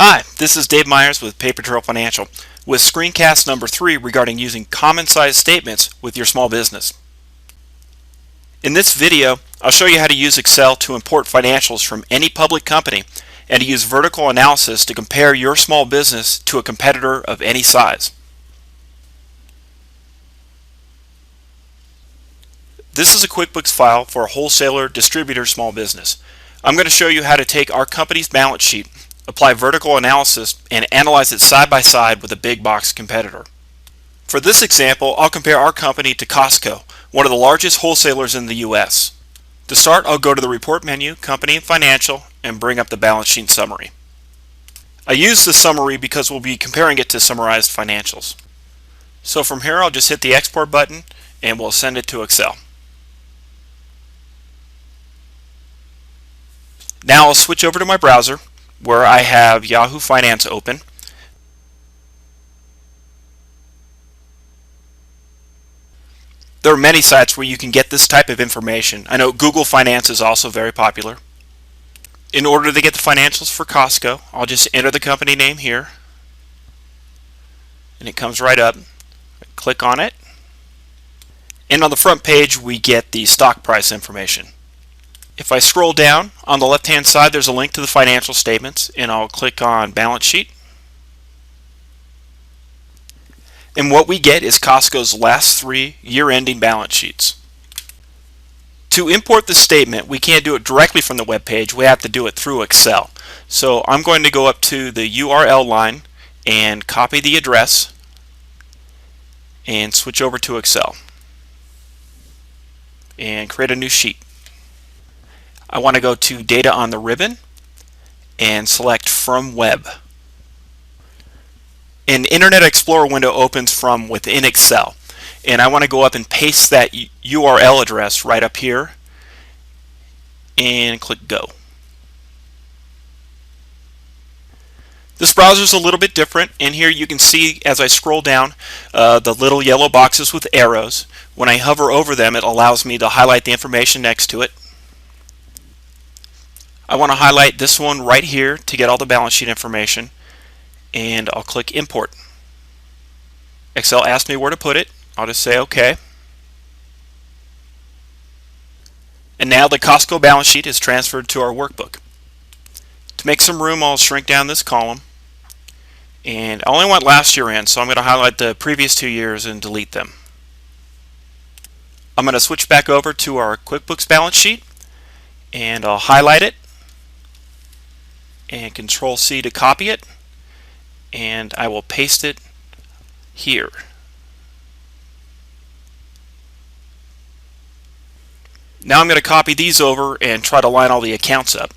Hi, this is Dave Myers with Paper Trail Financial with screencast number 3 regarding using common size statements with your small business. In this video, I'll show you how to use Excel to import financials from any public company and to use vertical analysis to compare your small business to a competitor of any size. This is a Quickbooks file for a wholesaler distributor small business. I'm going to show you how to take our company's balance sheet, apply vertical analysis, and analyze it side by side with a big box competitor. For this example, I'll compare our company to Costco, one of the largest wholesalers in the US. To start, I'll go to the Report menu, Company and Financial, and bring up the balance sheet summary. I use the summary because we'll be comparing it to summarized financials. So from here, I'll just hit the Export button and we'll send it to Excel. Now I'll switch over to my browser, where I have Yahoo Finance open. There are many sites where you can get this type of information. I know Google Finance is also very popular. In order to get the financials for Costco, I'll just enter the company name here, and it comes right up. Click on it, and on the front page we get the stock price information. If I scroll down, on the left hand side there's a link to the financial statements, and I'll click on Balance Sheet. And what we get is Costco's last 3 year-ending balance sheets. To import the statement, we can't do it directly from the web page, we have to do it through Excel. So I'm going to go up to the URL line and copy the address and switch over to Excel and create a new sheet. I want to go to Data on the ribbon and select From Web. An Internet Explorer window opens from within Excel, and I want to go up and paste that URL address right up here and click Go. This browser is a little bit different, and here you can see as I scroll down the little yellow boxes with arrows. When I hover over them, it allows me to highlight the information next to it. I want to highlight this one right here to get all the balance sheet information, and I'll click Import. Excel asks me where to put it. I'll just say OK. And now the Costco balance sheet is transferred to our workbook. To make some room, I'll shrink down this column, and I only want last year in, so I'm going to highlight the previous 2 years and delete them. I'm going to switch back over to our QuickBooks balance sheet, and I'll highlight it and Control-C to copy it, and I will paste it here. Now I'm going to copy these over and try to line all the accounts up.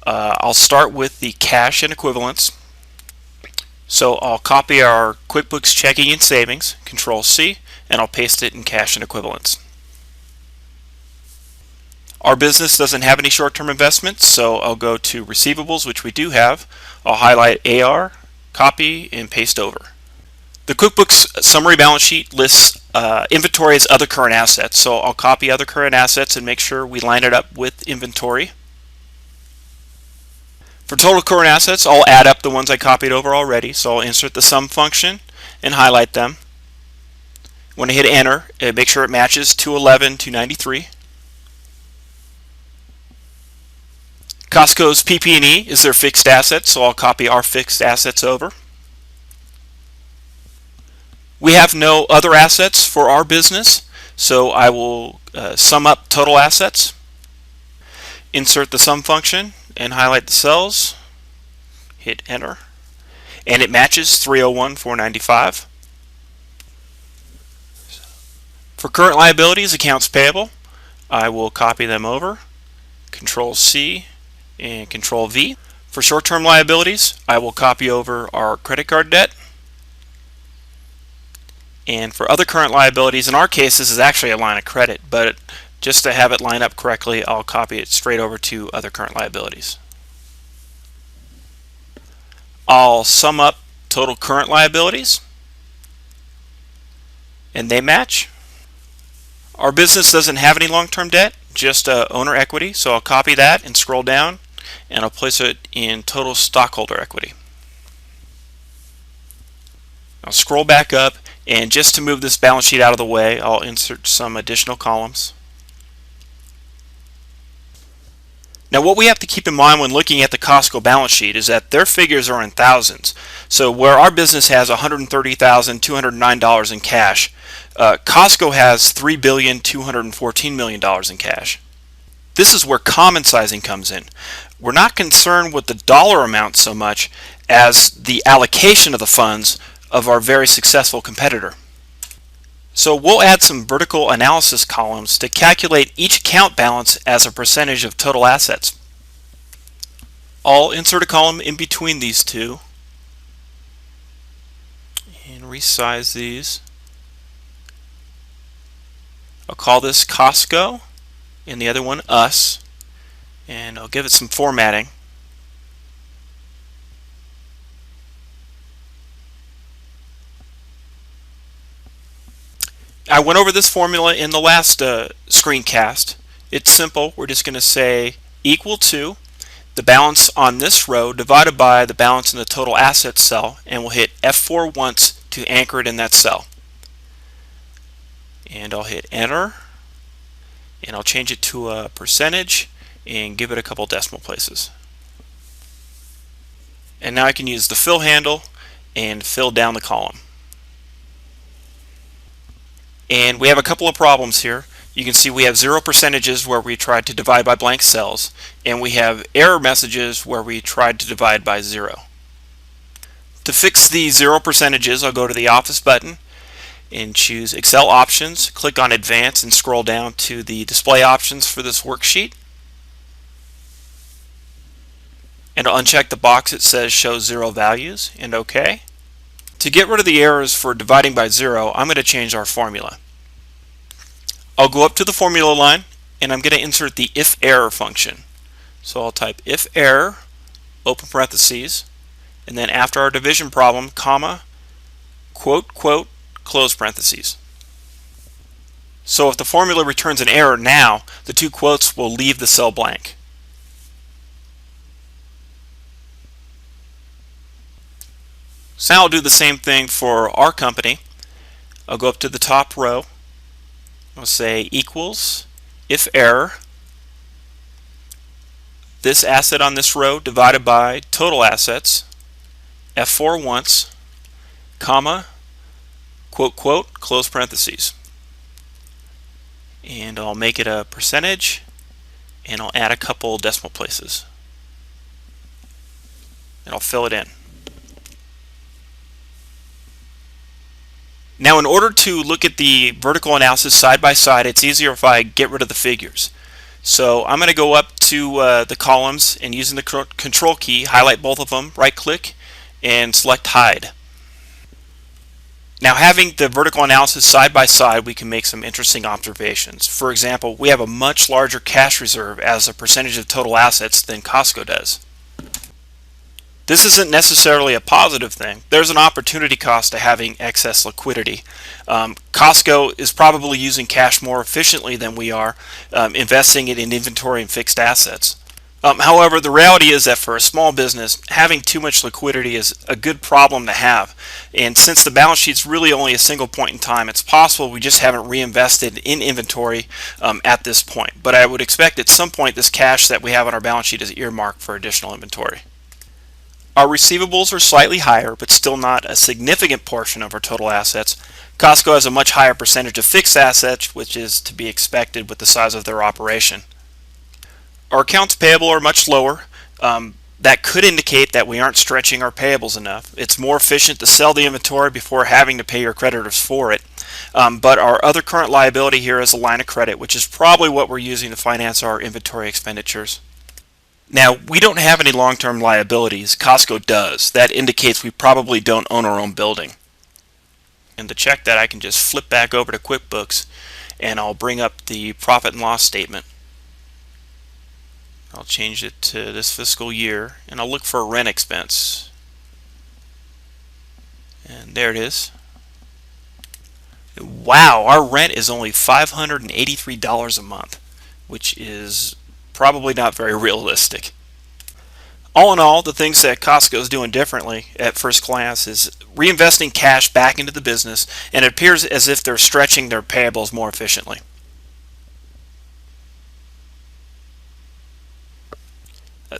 I'll start with the cash and equivalents. So I'll copy our QuickBooks checking and savings, Control-C, and I'll paste it in cash and equivalents. Our business doesn't have any short-term investments, so I'll go to receivables, which we do have. I'll highlight AR, copy, and paste over. The QuickBooks summary balance sheet lists inventory as other current assets, so I'll copy other current assets and make sure we line it up with inventory. For total current assets, I'll add up the ones I copied over already, so I'll insert the sum function and highlight them. When I hit enter, make sure it matches 211 to 93. Costco's PP&E is their fixed assets, so I'll copy our fixed assets over. We have no other assets for our business, so I will sum up total assets, insert the sum function, and highlight the cells, hit enter, and it matches 301, 495. For current liabilities, accounts payable, I will copy them over, Control-C, and Control-V. For short-term liabilities, I will copy over our credit card debt. And for other current liabilities, in our case this is actually a line of credit, but just to have it line up correctly, I'll copy it straight over to other current liabilities. I'll sum up total current liabilities, and they match. Our business doesn't have any long-term debt, just owner equity, so I'll copy that and scroll down, and I'll place it in total stockholder equity. I'll scroll back up, and just to move this balance sheet out of the way, I'll insert some additional columns. Now what we have to keep in mind when looking at the Costco balance sheet is that their figures are in thousands. So where our business has $130,209 in cash, Costco has $3,214,000,000 in cash. This is where common sizing comes in. We're not concerned with the dollar amount so much as the allocation of the funds of our very successful competitor. So we'll add some vertical analysis columns to calculate each account balance as a percentage of total assets. I'll insert a column in between these two and resize these. I'll call this Costco and the other one Us, and I'll give it some formatting. I went over this formula in the last screencast. It's simple. We're just going to say equal to the balance on this row divided by the balance in the total assets cell, and we'll hit F4 once to anchor it in that cell. And I'll hit enter, and I'll change it to a percentage and give it a couple decimal places. And now I can use the fill handle and fill down the column. And we have a couple of problems here. You can see we have 0 percentages where we tried to divide by blank cells, and we have error messages where we tried to divide by 0. To fix the 0 percentages, I'll go to the Office button and choose Excel Options, click on Advanced, and scroll down to the display options for this worksheet. And I'll uncheck the box that says Show 0 Values, and OK. To get rid of the errors for dividing by 0, I'm going to change our formula. I'll go up to the formula line, and I'm going to insert the if error function. So I'll type if error, open parentheses, and then after our division problem, comma, quote, quote, close parentheses. So if the formula returns an error now, the two quotes will leave the cell blank. So now I'll do the same thing for our company. I'll go up to the top row. I'll say equals if error, this asset on this row divided by total assets, F4 once, comma, quote, quote, close parentheses. And I'll make it a percentage, and I'll add a couple decimal places. And I'll fill it in. Now in order to look at the vertical analysis side by side, it's easier if I get rid of the figures. So I'm going to go up to the columns, and using the control key, highlight both of them, right click, and select hide. Now having the vertical analysis side by side, we can make some interesting observations. For example, we have a much larger cash reserve as a percentage of total assets than Costco does. This isn't necessarily a positive thing. There's an opportunity cost to having excess liquidity. Costco is probably using cash more efficiently than we are, investing it in inventory and fixed assets. However, the reality is that for a small business, having too much liquidity is a good problem to have. And since the balance sheet's really only a single point in time, it's possible we just haven't reinvested in inventory at this point. But I would expect at some point this cash that we have on our balance sheet is earmarked for additional inventory. Our receivables are slightly higher, but still not a significant portion of our total assets. Costco has a much higher percentage of fixed assets, which is to be expected with the size of their operation. Our accounts payable are much lower. That could indicate that we aren't stretching our payables enough. It's more efficient to sell the inventory before having to pay your creditors for it. But our other current liability here is a line of credit, which is probably what we're using to finance our inventory expenditures. Now, we don't have any long-term liabilities. Costco does. That indicates we probably don't own our own building. And to check that, I can just flip back over to QuickBooks, and I'll bring up the profit and loss statement. I'll change it to this fiscal year, and I'll look for a rent expense. And there it is. Wow, our rent is only $583 a month, which is probably not very realistic. All in all, the things that Costco is doing differently at first glance is reinvesting cash back into the business, and it appears as if they're stretching their payables more efficiently.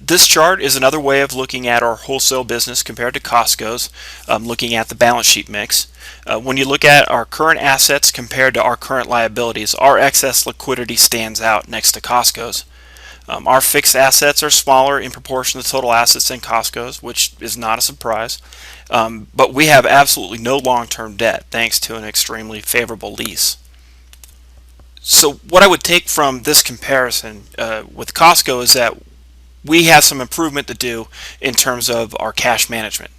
This chart is another way of looking at our wholesale business compared to Costco's, looking at the balance sheet mix. When you look at our current assets compared to our current liabilities, our excess liquidity stands out next to Costco's. Our fixed assets are smaller in proportion to total assets than Costco's, which is not a surprise. But we have absolutely no long-term debt thanks to an extremely favorable lease. So what I would take from this comparison with Costco is that we have some improvement to do in terms of our cash management.